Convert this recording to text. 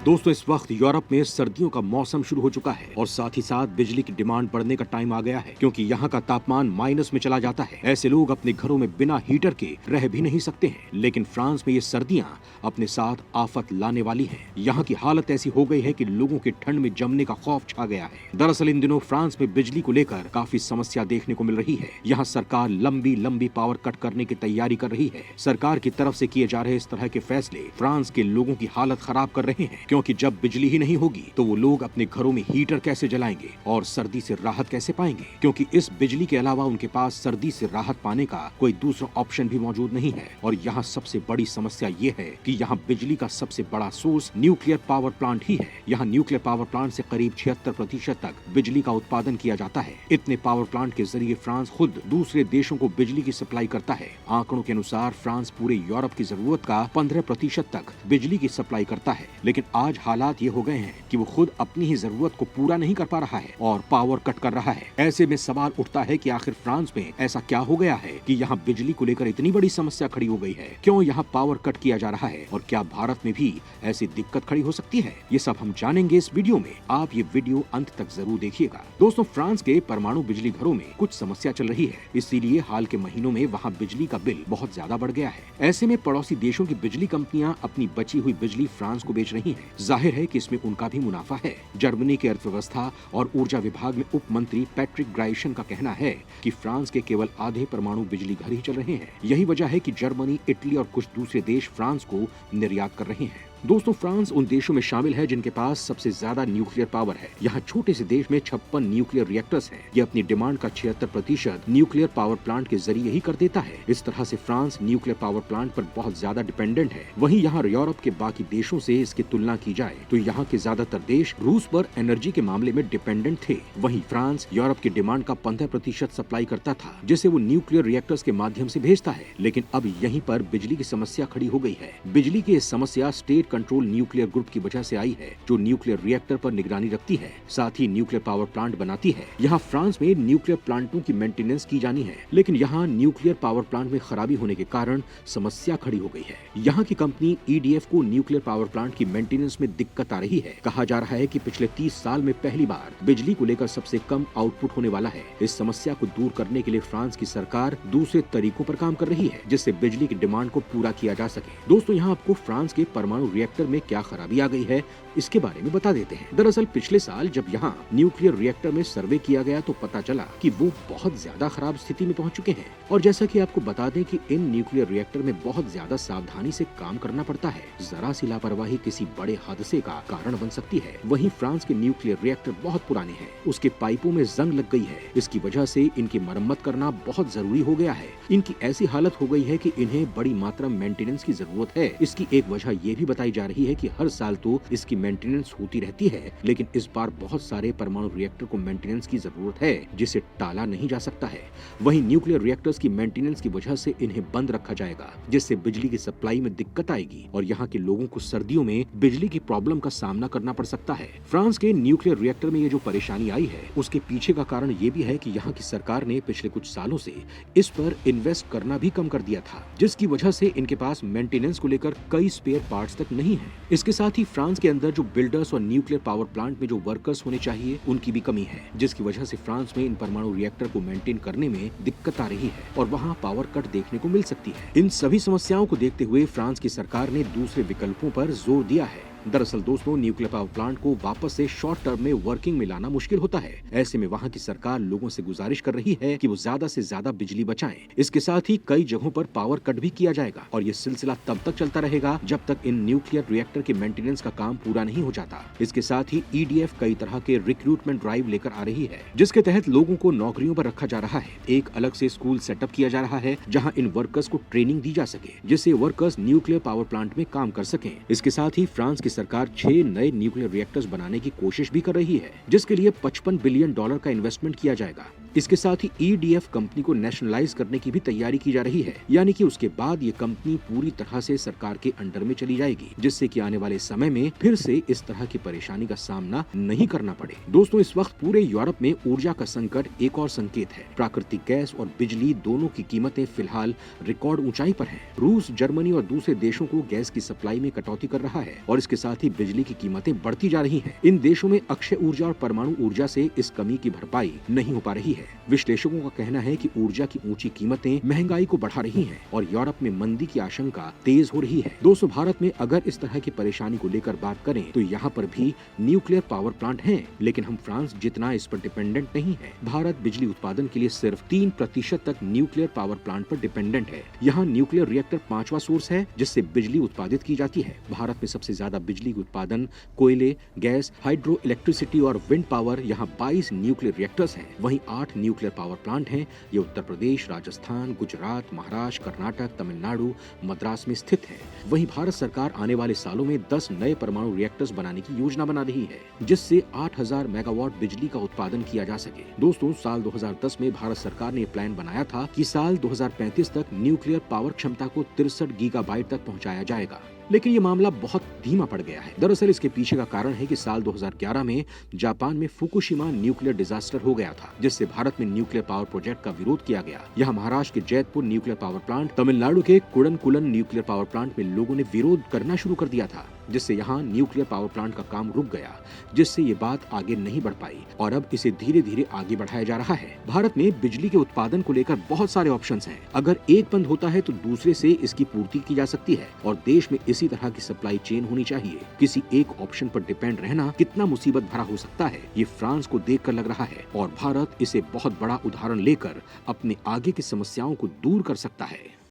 दोस्तों इस वक्त यूरोप में सर्दियों का मौसम शुरू हो चुका है और साथ ही साथ बिजली की डिमांड बढ़ने का टाइम आ गया है, क्योंकि यहाँ का तापमान माइनस में चला जाता है। ऐसे लोग अपने घरों में बिना हीटर के रह भी नहीं सकते हैं। लेकिन फ्रांस में ये सर्दियाँ अपने साथ आफत लाने वाली हैं। यहाँ की हालत ऐसी हो गई है कि लोगों के ठंड में जमने का खौफ छा गया है। दरअसल इन दिनों फ्रांस में बिजली को लेकर काफी समस्या देखने को मिल रही है। यहाँ सरकार लंबी लंबी पावर कट करने की तैयारी कर रही है। सरकार की तरफ से किए जा रहे इस तरह के फैसले फ्रांस के लोगों की हालत खराब कर रहे हैं, क्योंकि जब बिजली ही नहीं होगी तो वो लोग अपने घरों में हीटर कैसे जलाएंगे और सर्दी से राहत कैसे पाएंगे, क्योंकि इस बिजली के अलावा उनके पास सर्दी से राहत पाने का कोई दूसरा ऑप्शन भी मौजूद नहीं है। और यहाँ सबसे बड़ी समस्या ये है कि यहाँ बिजली का सबसे बड़ा सोर्स न्यूक्लियर पावर प्लांट ही है। यहाँ न्यूक्लियर पावर प्लांट से करीब 76% तक बिजली का उत्पादन किया जाता है। इतने पावर प्लांट के जरिए फ्रांस खुद दूसरे देशों को बिजली की सप्लाई करता है। आंकड़ों के अनुसार फ्रांस पूरे यूरोप की जरूरत का 15% तक बिजली की सप्लाई करता है। लेकिन आज हालात ये हो गए हैं कि वो खुद अपनी ही जरूरत को पूरा नहीं कर पा रहा है और पावर कट कर रहा है। ऐसे में सवाल उठता है कि आखिर फ्रांस में ऐसा क्या हो गया है कि यहाँ बिजली को लेकर इतनी बड़ी समस्या खड़ी हो गई है। क्यों यहाँ पावर कट किया जा रहा है और क्या भारत में भी ऐसी दिक्कत खड़ी हो सकती है, ये सब हम जानेंगे इस वीडियो में। आप ये वीडियो अंत तक जरूर देखिएगा। दोस्तों फ्रांस के परमाणु बिजली घरों में कुछ समस्या चल रही है, इसीलिए हाल के महीनों में वहाँ बिजली का बिल बहुत ज्यादा बढ़ गया है। ऐसे में पड़ोसी देशों की बिजली कंपनियां अपनी बची हुई बिजली फ्रांस को बेच रही हैं। जाहिर है कि इसमें उनका भी मुनाफा है। जर्मनी के अर्थव्यवस्था और ऊर्जा विभाग में उप मंत्री पैट्रिक ग्राइशन का कहना है कि फ्रांस के केवल आधे परमाणु बिजली घर ही चल रहे हैं। यही वजह है कि जर्मनी, इटली और कुछ दूसरे देश फ्रांस को निर्यात कर रहे हैं। दोस्तों फ्रांस उन देशों में शामिल है जिनके पास सबसे ज्यादा न्यूक्लियर पावर है। यहाँ छोटे से देश में 56 न्यूक्लियर रिएक्टर्स हैं। ये अपनी डिमांड का 76% न्यूक्लियर पावर प्लांट के जरिए ही कर देता है। इस तरह से फ्रांस न्यूक्लियर पावर प्लांट पर बहुत ज्यादा डिपेंडेंट है। वहीं यहाँ यूरोप के बाकी देशों से इसकी तुलना की जाए तो यहाँ के ज्यादातर देश रूस पर एनर्जी के मामले में डिपेंडेंट थे। वहीं फ्रांस यूरोप की डिमांड का 15% सप्लाई करता था, जिसे वो न्यूक्लियर रिएक्टर्स के माध्यम से भेजता है। लेकिन अब यहीं पर बिजली की समस्या खड़ी हो गई है। बिजली की इस समस्या स्टेट कंट्रोल न्यूक्लियर ग्रुप की वजह से आई है, जो न्यूक्लियर रिएक्टर पर निगरानी रखती है, साथ ही न्यूक्लियर पावर प्लांट बनाती है। यहाँ फ्रांस में न्यूक्लियर प्लांटों की मेंटेनेंस की जानी है, लेकिन यहाँ न्यूक्लियर पावर प्लांट में खराबी होने के कारण समस्या खड़ी हो गई है। यहाँ की कंपनी EDF को न्यूक्लियर पावर प्लांट की मेंटेनेंस में दिक्कत आ रही है। कहा जा रहा है कि पिछले 30 साल में पहली बार बिजली को लेकर सबसे कम आउटपुट होने वाला है। इस समस्या को दूर करने के लिए फ्रांस की सरकार दूसरे तरीकों पर काम कर रही है, जिससे बिजली की डिमांड को पूरा किया जा सके। दोस्तों यहाँ आपको फ्रांस के परमाणु रिएक्टर में क्या खराबी आ गई है इसके बारे में बता देते हैं। दरअसल पिछले साल जब यहाँ न्यूक्लियर रिएक्टर में सर्वे किया गया तो पता चला कि वो बहुत ज्यादा खराब स्थिति में पहुंच चुके हैं। और जैसा कि आपको बता दें कि इन न्यूक्लियर रिएक्टर में बहुत ज्यादा सावधानी से काम करना पड़ता है। जरा सी लापरवाही किसी बड़े हादसे का कारण बन सकती है। वहीं फ्रांस के न्यूक्लियर रिएक्टर बहुत पुराने हैं, उसके पाइपों में जंग लग गई है। इसकी वजह से इनकी मरम्मत करना बहुत जरूरी हो गया है। इनकी ऐसी हालत हो गई है कि इन्हें बड़ी मात्रा में मेंटेनेंस की जरूरत है। इसकी एक वजह ये भी बताई जा रही है कि हर साल तो इसकी मेंटेनेंस होती रहती है, लेकिन इस बार बहुत सारे परमाणु रिएक्टर को मेंटेनेंस की जरूरत है, जिसे टाला नहीं जा सकता है। वहीं न्यूक्लियर रिएक्टर्स की मेंटेनेंस की वजह से इन्हें बंद रखा जाएगा, जिससे बिजली की सप्लाई में दिक्कत आएगी और यहाँ के लोगों को सर्दियों में बिजली की प्रॉब्लम का सामना करना पड़ सकता है। फ्रांस के न्यूक्लियर रिएक्टर में ये जो परेशानी आई है उसके पीछे का कारण ये भी है कि यहाँ की सरकार ने पिछले कुछ सालों से इस पर इन्वेस्ट करना भी कम कर दिया था, जिसकी वजह से इनके पास मेंटेनेंस को लेकर कई स्पेयर पार्ट्स तक नहीं है। इसके साथ ही फ्रांस के अंदर जो बिल्डर्स और न्यूक्लियर पावर प्लांट में जो वर्कर्स होने चाहिए उनकी भी कमी है, जिसकी वजह से फ्रांस में इन परमाणु रिएक्टर को मेंटेन करने में दिक्कत आ रही है और वहाँ पावर कट देखने को मिल सकती है। इन सभी समस्याओं को देखते हुए फ्रांस की सरकार ने दूसरे विकल्पों पर जोर दिया है। दरअसल दोस्तों न्यूक्लियर पावर प्लांट को वापस से शॉर्ट टर्म में वर्किंग में लाना मुश्किल होता है। ऐसे में वहाँ की सरकार लोगों से गुजारिश कर रही है कि वो ज्यादा से ज्यादा बिजली बचाएं। इसके साथ ही कई जगहों पर पावर कट भी किया जाएगा और ये सिलसिला तब तक चलता रहेगा जब तक इन न्यूक्लियर रिएक्टर के मेंटेनेंस का काम पूरा नहीं हो जाता। इसके साथ ही EDF कई तरह के रिक्रूटमेंट ड्राइव लेकर आ रही है, जिसके तहत लोगों को नौकरियों पर रखा जा रहा है। एक अलग से स्कूल सेटअप किया जा रहा है जहाँ इन वर्कर्स को ट्रेनिंग दी जा सके, जिससे वर्कर्स न्यूक्लियर पावर प्लांट में काम कर सकें। इसके साथ ही फ्रांस की सरकार 6 नए न्यूक्लियर रिएक्टर्स बनाने की कोशिश भी कर रही है, जिसके लिए $55 बिलियन का इन्वेस्टमेंट किया जाएगा। इसके साथ ही ईडीएफ कंपनी को नेशनलाइज करने की भी तैयारी की जा रही है, यानी कि उसके बाद ये कंपनी पूरी तरह से सरकार के अंडर में चली जाएगी, जिससे कि आने वाले समय में फिर से इस तरह की परेशानी का सामना नहीं करना पड़े। दोस्तों, इस वक्त पूरे यूरोप में ऊर्जा का संकट एक और संकेत है। प्राकृतिक गैस और बिजली दोनों की कीमतें फिलहाल रिकॉर्ड ऊंचाई पर हैं। रूस, जर्मनी और दूसरे देशों को गैस की सप्लाई में कटौती कर रहा है और इसके साथ ही बिजली की कीमतें बढ़ती जा रही हैं। इन देशों में अक्षय ऊर्जा और परमाणु ऊर्जा से इस कमी की भरपाई नहीं हो पा रही है। विश्लेषकों का कहना है कि ऊर्जा की ऊंची कीमतें महंगाई को बढ़ा रही हैं और यूरोप में मंदी की आशंका तेज हो रही है। दोस्तों, भारत में अगर इस तरह की परेशानी को लेकर बात करें तो यहाँ पर भी न्यूक्लियर पावर प्लांट हैं, लेकिन हम फ्रांस जितना इस पर डिपेंडेंट नहीं है। भारत बिजली उत्पादन के लिए सिर्फ 3% तक न्यूक्लियर पावर प्लांट पर डिपेंडेंट है। यहाँ न्यूक्लियर रिएक्टर 5वां सोर्स है जिससे बिजली उत्पादित की जाती है। भारत में सबसे ज्यादा बिजली उत्पादन कोयले, गैस, हाइड्रो इलेक्ट्रिसिटी और विंड पावर, यहाँ 22 न्यूक्लियर रिएक्टर्स हैं। वहीं 8 न्यूक्लियर पावर प्लांट हैं। ये उत्तर प्रदेश, राजस्थान, गुजरात, महाराष्ट्र, कर्नाटक, तमिलनाडु, मद्रास में स्थित है। वहीं भारत सरकार आने वाले सालों में 10 नए परमाणु रिएक्टर्स बनाने की योजना बना रही है, जिससे 8000 मेगावाट बिजली का उत्पादन किया जा सके। दोस्तों, साल 2010 में भारत सरकार ने प्लान बनाया था कि साल 2035 तक न्यूक्लियर पावर क्षमता को 63 गीगाबाइट तक पहुंचाया जाएगा, लेकिन ये मामला बहुत धीमा पड़ गया है। दरअसल इसके पीछे का कारण है कि साल 2011 में जापान में फुकुशिमा न्यूक्लियर डिजास्टर हो गया था, जिससे भारत में न्यूक्लियर पावर प्रोजेक्ट का विरोध किया गया। यहाँ महाराष्ट्र के Jaitpur nuclear power plant, Tamil Nadu के कुडनकुलन न्यूक्लियर पावर प्लांट में लोगों ने विरोध करना शुरू कर दिया था, जिससे यहाँ न्यूक्लियर पावर प्लांट का काम रुक गया, जिससे ये बात आगे नहीं बढ़ पाई और अब इसे धीरे धीरे आगे बढ़ाया जा रहा है। भारत में बिजली के उत्पादन को लेकर बहुत सारे ऑप्शंस हैं। अगर एक बंद होता है तो दूसरे से इसकी पूर्ति की जा सकती है और देश में इसी तरह की सप्लाई चेन होनी चाहिए। किसी एक ऑप्शन पर डिपेंड रहना कितना मुसीबत भरा हो सकता है, ये फ्रांस को देखकर लग रहा है और भारत इसे बहुत बड़ा उदाहरण लेकर अपने आगे की समस्याओं को दूर कर सकता है।